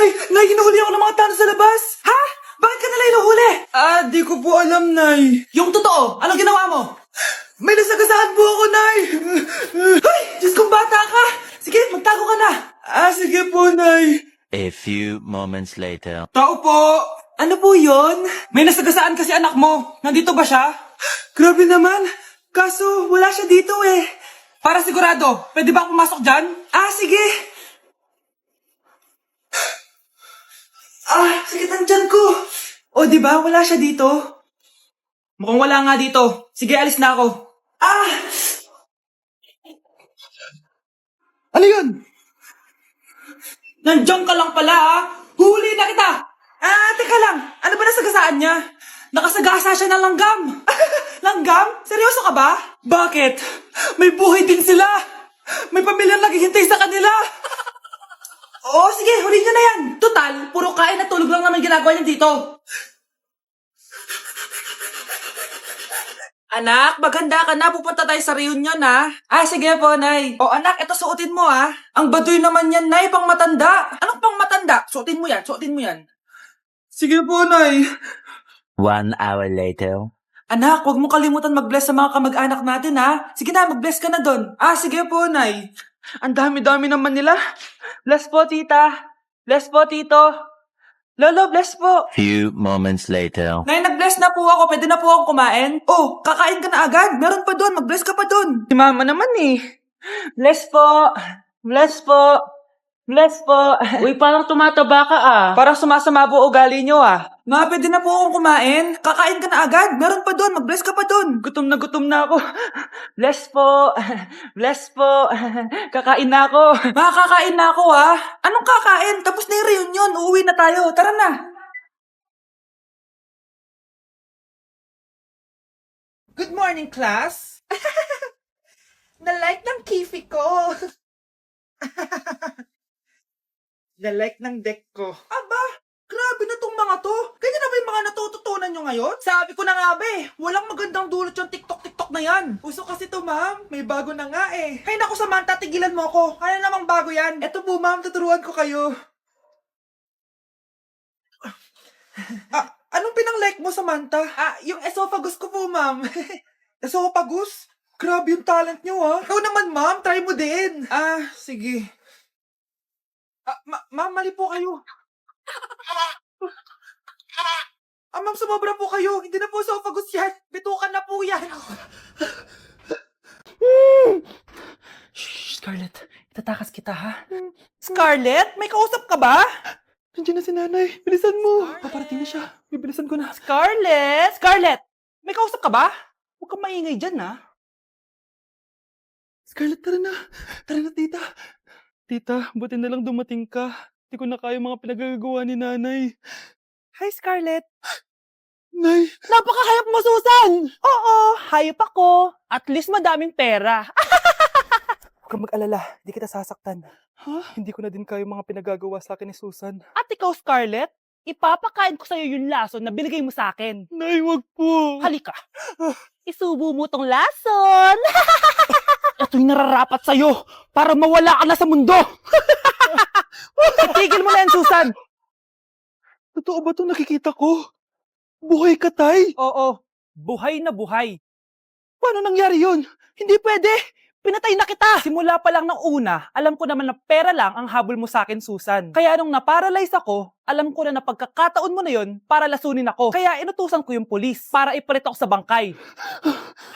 Nay, hinuhuli ako ng mga tao sa labas! Ha? Bakit ka nila hinuhuli? Di ko po alam, Nay. Yung totoo, anong ginawa mo? May nasagasaan po ako, Nay! Ay! Diyos kong bata ka! Sige, magtago ka na! Sige po, Nay. A few moments later. Tao po! Ano po yon? May nasagasaan kasi anak mo. Nandito ba siya? Grabe naman. Kaso, wala siya dito eh. Para sigurado, pwede ba akong pumasok dyan? Sige. Sakit ang tiyan ko. O, di ba? Wala siya dito. Mukhang wala nga dito. Sige, alis na ako. Ano yun? Nandiyan ka lang pala, ha? Huli na kita! Teka lang. Ano ba nasagasaan niya? Nakasagasa siya ng langgam. Langgam? Seryoso ka ba? Bakit? May buhay din sila. May pamilyang naghihintay sa kanila. Oo, sige, huli niyo na yan. Total, puro kain at tulog lang naman ginagawa niya dito. Anak, maganda ka na. Pupunta tayo sa reunion, ha? Sige po, Nay. O, anak, ito suotin mo, ha? Ang baduy naman yan, Nay, pang matanda. Anong pang matanda? Suotin mo yan, suotin mo yan. Sige po, Nay. 1 hour later. Anak, huwag mo kalimutan mag-bless sa mga kamag-anak natin, ha? Sige na, mag-bless ka na doon. Sige po, Nay. Ang dami-dami naman nila. Bless po, tita. Bless po, tito. Lolo, bless po. Few moments later. Nay, nag-bless na po ako. Pwede na po akong kumain. Oh, kakain ka na agad. Meron pa doon. Mag-bless ka pa doon. Si mama naman eh. Bless po. Bless po. Bless po. Uy, parang tumataba ka Parang sumasama po ugali nyo Ma, pwede na po akong kumain. Kakain ka na agad. Meron pa doon. Mag-bless ka pa doon. Gutom na ako. Bless po. Bless po. Kakain na ako. Ma, kakain na ako Anong kakain? Tapos na yung reunion. Uuwi na tayo. Tara na. Good morning, class. Na-like ng kifi ko. Na-like ng deck ko. Aba, grabe na tong mga to. Ganyan na ba yung mga natututunan nyo ngayon? Sabi ko na nga ba walang magandang dulot yung TikTok na yan. Uso kasi to, ma'am. May bago na nga eh. Hay naku, Samantha, tigilan mo ako. Ano namang bago yan? Eto po, ma'am, tuturuan ko kayo. Anong pinang-like mo, Samantha? Yung esophagus ko po, ma'am. Esophagus? Grabe yung talent nyo, Ikaw naman, ma'am. Try mo din. Sige. Ma'am, mali po kayo. Ma'am, sumobra po kayo. Hindi na po esophagus yan. Bitukan na po yan. Shh, Scarlett. Itatakas kita, ha? Scarlett? May kausap ka ba? Nandiyan na si nanay. Bilisan mo. Paparating na siya. Bibilisan ko na. Scarlett! Scarlett! May kausap ka ba? Huwag kang maingay dyan, Scarlett, tara na. Tara na, tita. Tita, buti na lang dumating ka. Hindi ko na kaya mga pinagagawa ni nanay. Hi, Scarlett. Nay. Napakahayap mo, Susan! Oo, hayop ako. At least madaming pera. Huwag kang mag-alala. Hindi kita sasaktan. Hindi ko na din kaya mga pinagagawa sa akin ni Susan. At ikaw, Scarlett? Ipapakain ko sa'yo yung lason na binigay mo sa akin. Nay, wag po. Halika. Isubo mo tong lason. Ito'y nararapat sa'yo para mawala ka na sa mundo. Itigil mo na yan, Susan. Totoo ba itong nakikita ko? Buhay ka, Tay? Oo, buhay na buhay. Paano nangyari yun? Hindi pwede. Pinatay na kita. Simula pa lang ng una, alam ko naman na pera lang ang habol mo sa akin, Susan. Kaya nung naparalyze ako, alam ko na pagkakataon mo na yun para lasunin ako. Kaya inutusan ko yung pulis para ipalit ako sa bangkay.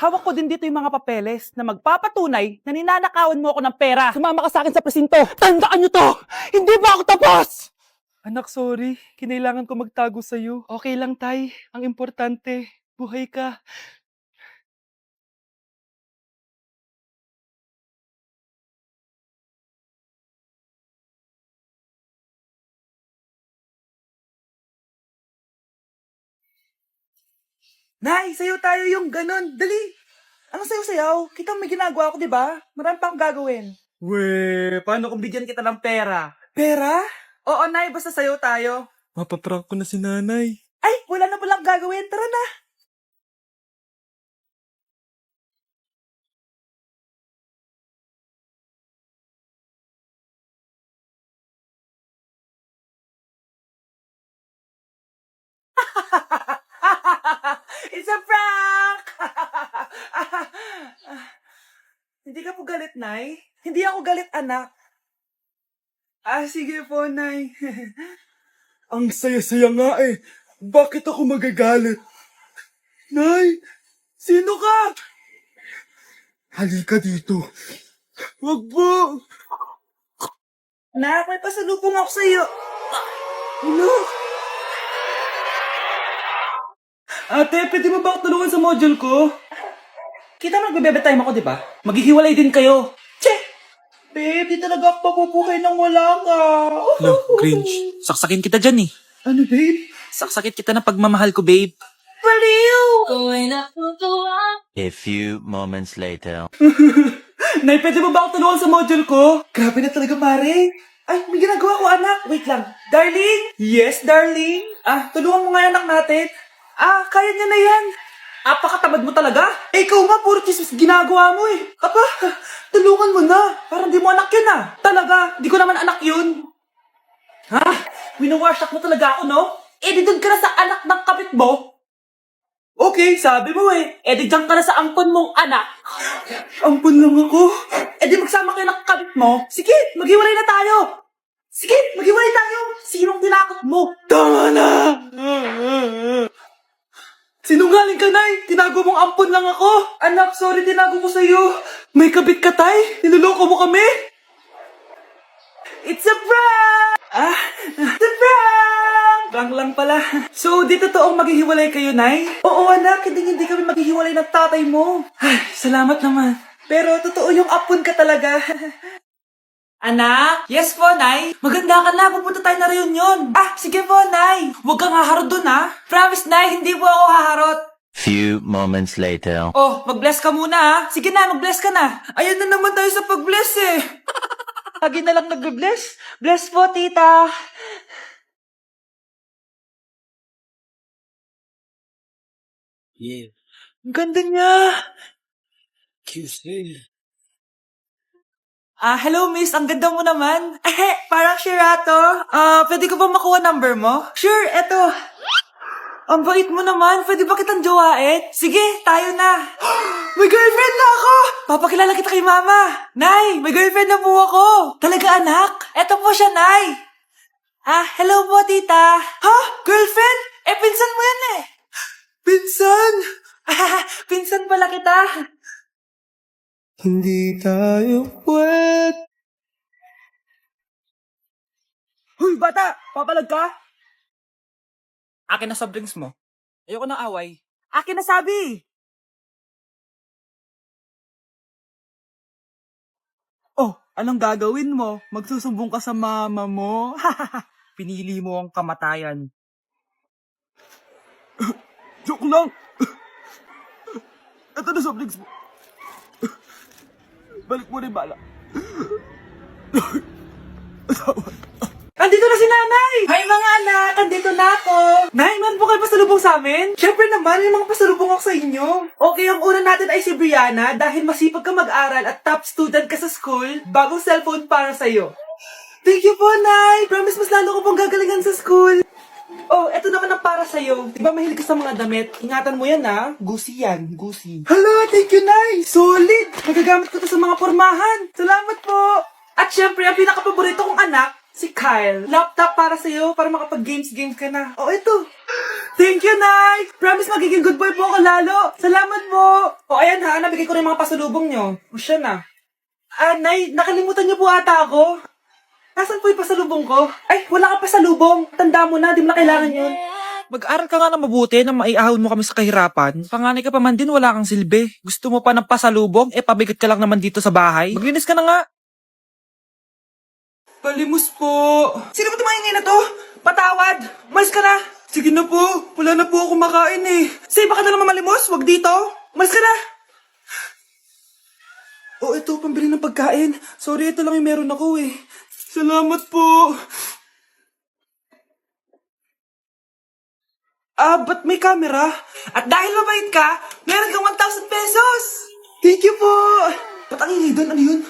Hawak ko din dito yung mga papeles na magpapatunay na ninanakawan mo ako ng pera. Sumama ka sa akin sa presinto. Tandaan nyo to! Hindi ba ako tapos? Anak, sorry. Kinailangan ko magtago sa'yo. Okay lang, Tay. Ang importante, buhay ka. Nay, sayo tayo yung ganon. Dali. Anong sayo-sayaw? Kita may ginagawa ko, di ba? Marami pang gagawin. Weh, paano kung bigyan kita ng pera? Pera? Oo, Nay, basta sayo tayo. Mapaprank ko na si nanay. Ay, wala na palang gagawin. Tara na. It's a prank! Hindi ka po galit, Nay? Hindi ako galit, anak. Sige po, Nay. Ang saya-saya nga eh. Bakit ako magagalit? Nay, sino ka? Halika dito. Wag po. Nak, may pasalubong ako sa'yo. Ano? Ate, pwede mo ba ako tulungan sa module ko? Kita mo nagbebebe time ako, di ba? Maghihiwalay din kayo. Che! Babe, di talaga ako papupuhay nang wala ka. Cringe. Saksakin kita dyan eh. Ano, babe? Saksakit kita ng pagmamahal ko, babe. Baliw! A few moments later. Nay, pwede mo ba ako tulungan sa module ko? Grabe na talaga, pare. Ay, may ginagawa ko, anak. Wait lang. Darling? Yes, darling? Tulungan mo nga yung anak natin. Kaya niya na yan. Apakatamad mo talaga. Ikaw nga, puro chismis ginagawa mo eh. Tulungan mo na. Parang di mo anak yun Talaga, di ko naman anak yun. Winawash up mo talaga ako, no? Di doon ka na sa anak ng kapit mo. Okay, sabi mo eh. Di dyan ka na sa ampon mong anak. Ampon lang ako? Di magsama kayo ng kapit mo. Sige, maghiwalay na tayo. Sige, maghiwalay tayo. Sinong tinakot mo? Tama na! Sinungaling ka, Nay. Tinago mong ampon lang ako. Anak, sorry, tinago ko sa'yo. May kabit ka, Tay. Niloloko mo kami. It's a prank! It's a prank! Prank lang pala. So, di totoong maghihiwalay kayo, Nay? Oo, anak. Hindi kami maghihiwalay ng tatay mo. Salamat naman. Pero totoo yung apon ka talaga. Anak? Yes po, Nay. Maganda ka na. Pupunta tayo na reunion. Sige po, Nay. Huwag kang haharot dun, Promise, Nay. Hindi po ako haharot. Few moments later. Oh, mag-bless ka muna, Sige na, mag-bless ka na. Ayan na naman tayo sa pag-bless eh. Lagi na lang nagbe-bless. Bless po, tita. Yeah. Ang ganda niya. Cute. Hello, miss. Ang ganda mo naman. Parang Shirato. Pwede ko ba makuha number mo? Sure, eto. Ang bait mo naman. Pwede ba kitang jowain? Sige, tayo na. May girlfriend na ako! Papakilala kita kay mama. Nay, may girlfriend na po ako. Talaga, anak? Eto po siya, Nay. Hello po, tita. Girlfriend? Pinsan mo yan eh. Pinsan? Pinsan pala kita. Hindi tayo pwede. Huy, bata! Papalag ka? Akin na soft drinks mo. Ayoko ng away. Akin na sabi! Oh, anong gagawin mo? Magsusumbong ka sa mama mo? Pinili mo ang kamatayan. Joke lang! Ito na soft drinks mo. Balik mo na yung bala. Andito na si nanay! Hi mga anak! Andito na ako! Nay, man po kayo pasalubong sa amin? Siyempre naman, may mga pasalubong ako sa inyo. Okay, ang una natin ay si Brianna dahil masipag ka mag-aral at top student ka sa school. Bagong cellphone para sa'yo. Thank you po, Nay! Promise mas lalo ko pong gagalingan sa school. Oh, eto naman ang para sa'yo. Diba mahilig ka sa mga damit? Ingatan mo yan, Gusi yan, gusi. Hala, thank you, Nay! Solid! Magagamit ko to sa mga pormahan. Salamat po! At syempre, ang pinakapaborito kong anak, si Kyle. Laptop para sa'yo, para makapag-games ka na. Oh, eto. Thank you, Nay! Promise magiging good boy po ako lalo. Salamat po! O, ayan nabigay ko na yung mga pasalubong nyo. O, siya na. Nay, nakalimutan niyo po ata ako. Nasaan po yung pasalubong ko? Ay, wala ka pasalubong. Tanda mo na, di mo na kailangan yun. Mag-aral ka nga na mabuti na maiahon mo kami sa kahirapan. Panganay ka pa man din, wala kang silbi. Gusto mo pa ng pasalubong? Pabigat ka lang naman dito sa bahay. Maglinis ka na nga. Palimos po. Sino ba tumahingin na to? Patawad. Malis ka na. Sige na po. Wala na po ako makain eh. Say, baka na naman malimos. Wag dito. Malis ka na. Oh, ito. Pambili ng pagkain. Sorry, ito lang yung meron ako eh. Salamat po. Ba't may camera? At dahil mabait ka, meron kang 1,000 pesos. Thank you po. Ba't ang ingay doon? Ano yun?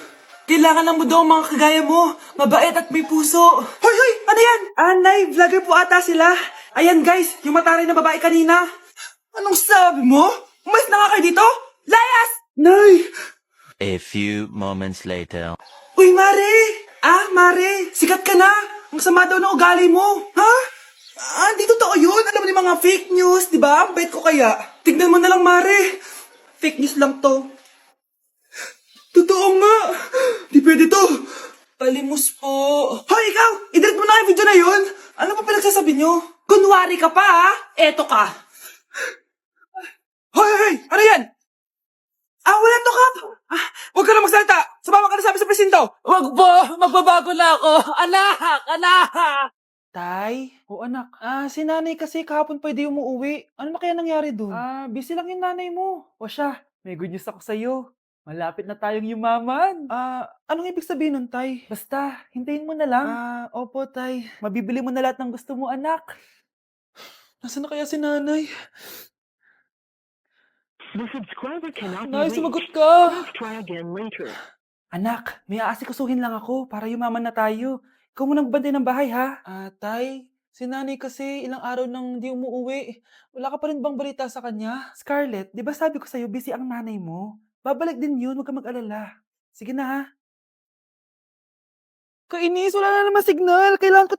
Kailangan lang mo daw ang mga kagaya mo. Mabait at may puso. Hoy! Ano yan? Nay, vlogger po ata sila. Ayan guys, yung mataray na babae kanina. Anong sabi mo? Umalis na nga kayo dito? Layas! Nay! A few moments later. Uy, Mare! Mare! Sikat ka na! Ang sama daw ng ugali mo! Ha? Di totoo yun. Alam mo yung mga fake news, di ba? Ang bait ko kaya. Tignan mo na lang, Mare. Fake news lang to. Totoo nga. Di pwede to. Palimos po. Hoy, ikaw! I-delete mo na yung video na yun. Ano pa pinagsasabi nyo? Kunwari ka pa, ha? Eto ka. Hoy! Ano yan? Wala to, Kap! Huwag ka na magsalita! Sumama ka na sabi sa presinto! Wag po! Magbabago na ako! Anak! Anak! Tay? O anak, si nanay kasi kahapon pwede umuwi. Ano na kaya nangyari dun? Busy lang yung nanay mo. O siya, may good news ako sa'yo. Malapit na tayong yumaman. Anong ibig sabihin nun, Tay? Basta, hintayin mo na lang. Opo, Tay. Mabibili mo na lahat ng gusto mo, anak. Nasaan na kaya si nanay? The subscriber cannot Nay, be reached. sumagot ka! Please try again later. Anak, may aasikasuhin lang ako para yumaman na tayo. Ikaw munang bantay ng bahay, ha? Tay, si nanay kasi ilang araw nang di umuuwi. Wala ka pa rin bang balita sa kanya? Scarlett, di ba sabi ko sa'yo busy ang nanay mo? Babalik din yun, huwag ka mag-alala. Sige na, ha? Kainis, wala na naman signal. Kailangan ko